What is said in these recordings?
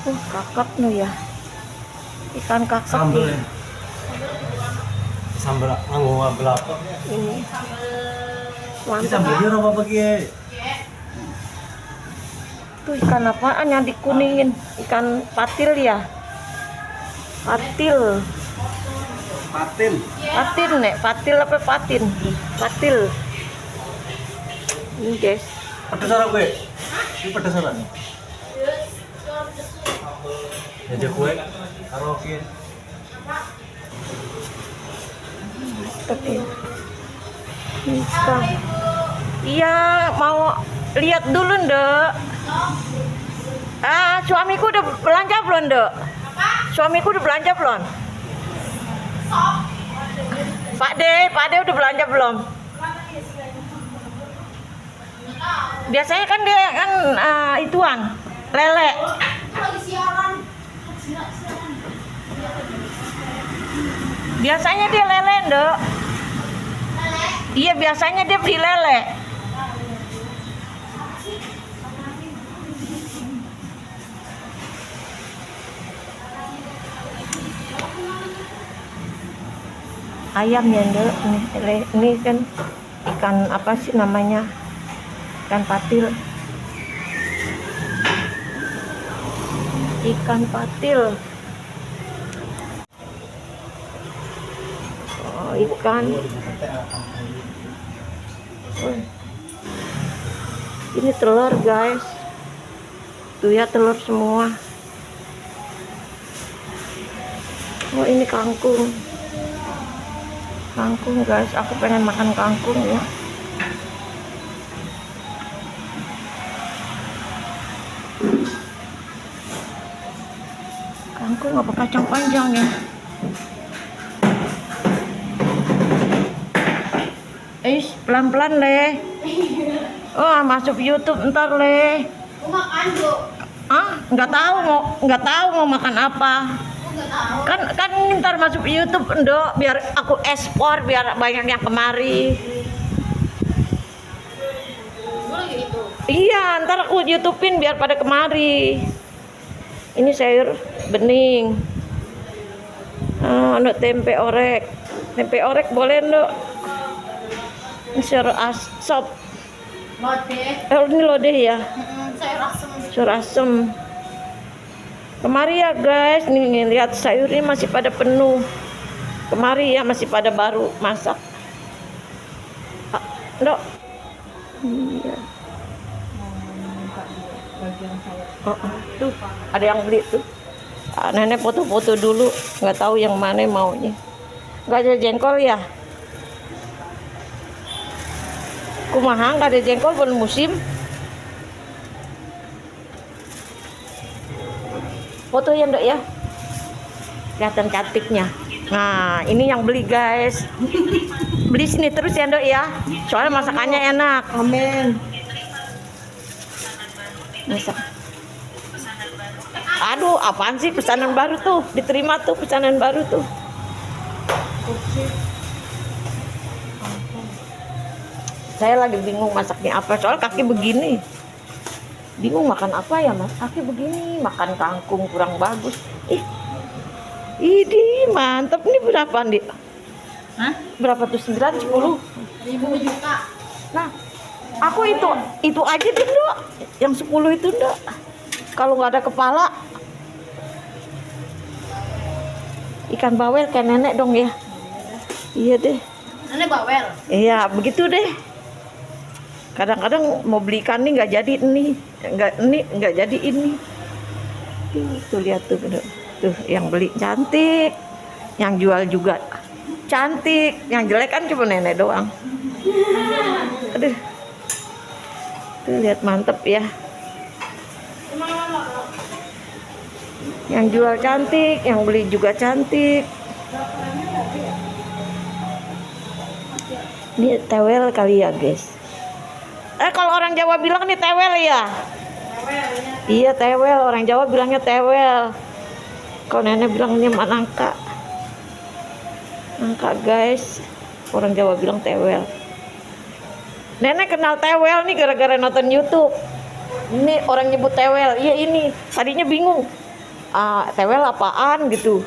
Kakap no ya. Ikan kakap. Sambal ya. Sambal anggo apa? Ini. Ini Mantap. sambalnya apa pakai? Tuh ikan apaan yang dikuningin? Ikan patil ya? Patil. Patin. Patin nek, patil apa patin? Patil. Ini guys. Pedes ora kowe? Ini pedes ora? Jadi kue karaoke. Oke. Bisa. Iya, mau lihat dulu, Ndek. Suamiku udah belanja belum, Ndek? Suamiku udah belanja belum? Pak De udah belanja belum? Biasanya kan dia kan ituan, lele. Biasanya dia lele, Ndek. Iya, biasanya dia beli lele. Ayam ya, Ndek. Ini kan ikan apa sih namanya? Ikan patil. Ikan patil. Oh, ikan. Ini telur, guys. Tuh ya, telur semua. Oh, ini kangkung. Kangkung, guys. Aku pengen makan kangkung ya. Kangkung apa kacang panjang ya? Pelan-pelan Le. Oh, masuk YouTube ntar Le. Makan Bu. Nggak tahu mau makan apa. Kan ntar masuk YouTube Ndok, biar aku ekspor biar banyak yang kemari. Gitu. Iya, ntar aku YouTubein biar pada kemari. Ini sayur bening. Ndok tempe orek. Tempe orek boleh Ndok. Ini sayur asop. Lodeh. Ini lodeh ya. Sayur asem. Sayur asem. Kemari ya guys, nih lihat sayurnya masih pada penuh. Kemari ya, masih pada baru masak. Ndok. Iya. Tuh ada yang beli tuh. Nenek foto-foto dulu, nggak tahu yang mana maunya. Nggak ada jengkol ya? Kumaha nggak ada jengkol, belum musim. Foto ya Ndok ya, kelihatan cantiknya. Nah ini yang beli guys. Beli sini terus ya Ndok ya, soalnya masakannya enak. Amin. Masak. Aduh, apaan sih pesanan baru tuh? Diterima tuh pesanan baru tuh. Saya lagi bingung masaknya apa, soal kaki begini. Bingung makan apa ya mas, kaki begini, makan kangkung kurang bagus. Ini mantep. Ini berapa Dik? Hah? Berapa tuh? 9, 10? 1.000 juta. Nah, aku itu aja deh Ndok. Yang 10 itu Ndok. Kalau nggak ada kepala. Ikan bawel kayak nenek dong ya. Iya deh. Nenek bawel. Iya, begitu deh. Kadang-kadang mau beli ikan nih nggak jadi ini, nggak jadi ini. Tuh lihat tuh, tuh yang beli cantik, yang jual juga cantik, yang jelek kan cuma nenek doang. Aduh, tuh lihat mantep ya. Yang jual cantik, yang beli juga cantik. Ini tewel kali ya guys. Kalau orang Jawa bilang nih tewel ya. Iya tewel, orang Jawa bilangnya tewel. Kalau nenek bilangnya nangka. Nangka guys, orang Jawa bilang tewel. Nenek kenal tewel nih gara-gara nonton YouTube. Ini orang nyebut tewel. Iya ini, tadinya bingung. tewel apaan gitu.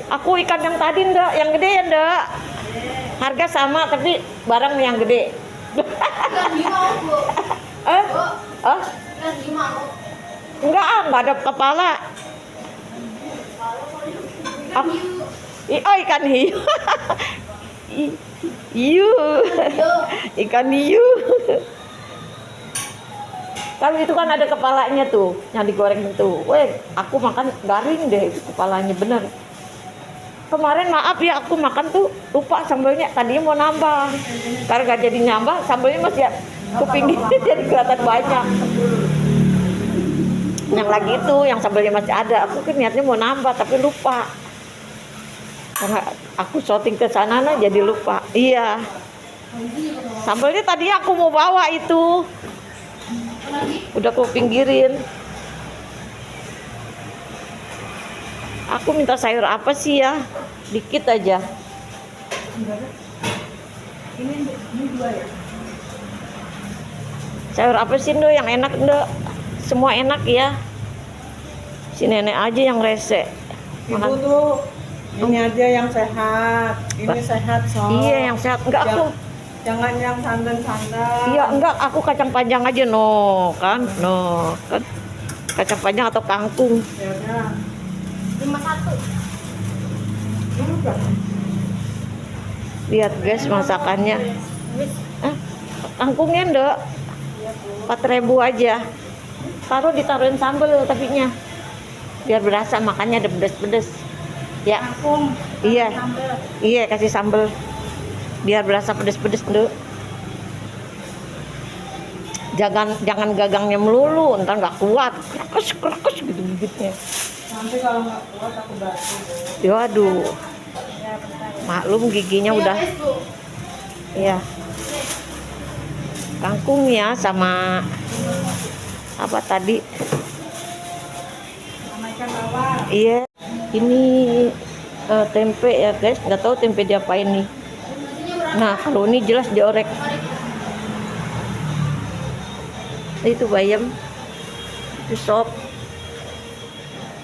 Aku ikan yang tadi ndak, yang gede ya ndak. Harga sama tapi barang yang gede. Ikan gimana, Bu? Eh? Bu, Ah? ikan gimana? Enggak ada kepala. Ikan hiu. Ikan hiu. Hiu. Hiu. Ikan hiu. Kalau itu kan ada kepalanya tuh, yang digoreng itu. Weh, aku makan garing deh itu kepalanya bener. Kemarin maaf ya aku makan tuh lupa sambalnya, tadinya mau nambah. Karena gak jadi nambah, sambalnya masih ya kupingin jadi kelihatan banyak. Yang lagi itu, yang sambalnya masih ada, aku kan niatnya mau nambah tapi lupa. Karena aku syuting ke sana nah jadi lupa. Iya. Sambalnya tadi aku mau bawa itu. Udah aku pinggirin. Aku minta sayur apa sih ya? Dikit aja. Ini 2 ya? Sayur apa sih Ndo yang enak Ndo? Semua enak ya. Si nenek aja yang rese. Ibu tuh ini aja yang sehat. Ini sehat so. Iya yang sehat. Enggak aku. Jangan yang santan-santan. Iya enggak aku kacang panjang aja no kan. No kan. Kacang panjang atau kangkung. Ya udah. 51. Ini udah. Lihat guys masakannya. Kangkungnya Ndok 4.000 aja. Ditaruhin sambal tapinya. Biar berasa makannya ada pedes-pedes. Ya. Kangkung. Iya. Sambal. Iya kasih sambal. Biar berasa pedes-pedes Ndok. Jangan gagangnya melulu, ntar nggak kuat. Krekes gitu gigitnya. Nanti kalau nggak kuat aku bantu. Ya aduh. Ya bentar. Maklum giginya udah. Iya. Kangkungnya sama apa tadi? Sama ikan bawal. Iya. Ini tempe ya guys. Nggak tahu tempe diapain nih. Nah kalau ini jelas diorek. Itu bayam. Itu sop.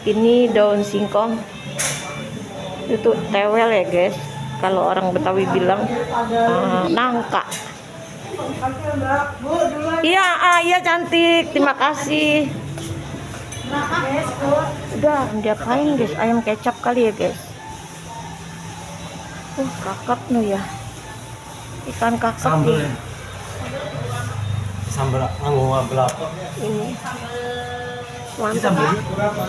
Ini daun singkong. Itu tewel ya guys. Kalau orang Betawi bilang nangka. Oke Mbak. Bu dulu aja. Iya, iya cantik. Terima kasih. Yes, Bu. Udah, diapain guys? Ayam kecap kali ya guys. Kakap nih ya. Ikan kakap Sambel nih. ya. Sambel nganggo apa? Ini. Ini Mantap. sambelnya berapa?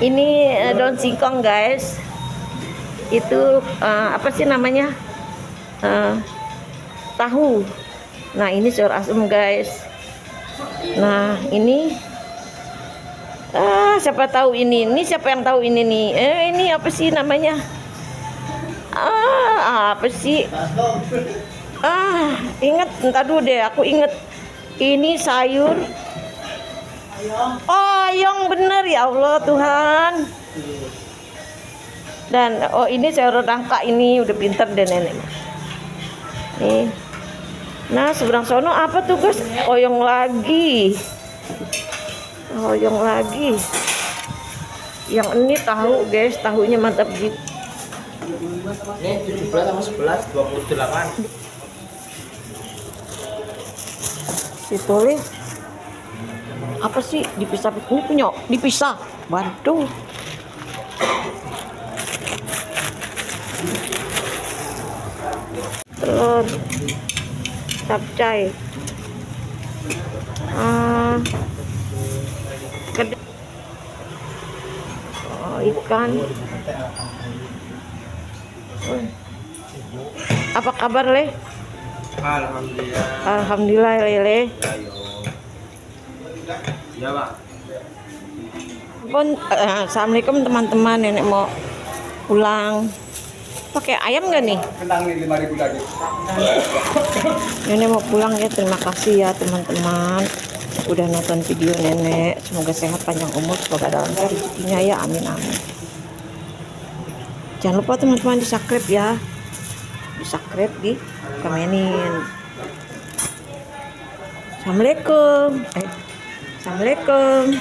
Ini daun singkong guys. Itu apa sih namanya? Tahu. Nah ini sayur asem guys. Nah ini siapa tahu ini siapa yang tahu ini nih? Ini apa sih namanya? Apa sih? Ingat, entar dulu deh, aku inget. Ini sayur oyong bener ya Allah Tuhan. Dan ini sayur nangka, ini udah pinter deh nenek. Nih. Nah seberang sono apa tuh guys? Oyong lagi. Oyong lagi. Yang ini tahu guys, tahunya mantap gitu. Ini 17 sama 11 28. Situlih apa sih dipisah ini punya dipisah waduh telur capcay gede ikan apa kabar Leh? Alhamdulillah. Alhamdulillah Lele. Ya, Pak. Assalamualaikum teman-teman, nenek mau pulang. Pakai ayam nggak nih? Kentang nih 5.000 lagi. Nenek mau pulang ya, terima kasih ya teman-teman udah nonton video nenek. Semoga sehat panjang umur, semoga ada lancar rezekinya ya, amin amin. Jangan lupa teman-teman di subscribe ya, di subscribe, di komenin. Assalamualaikum. Assalamualaikum.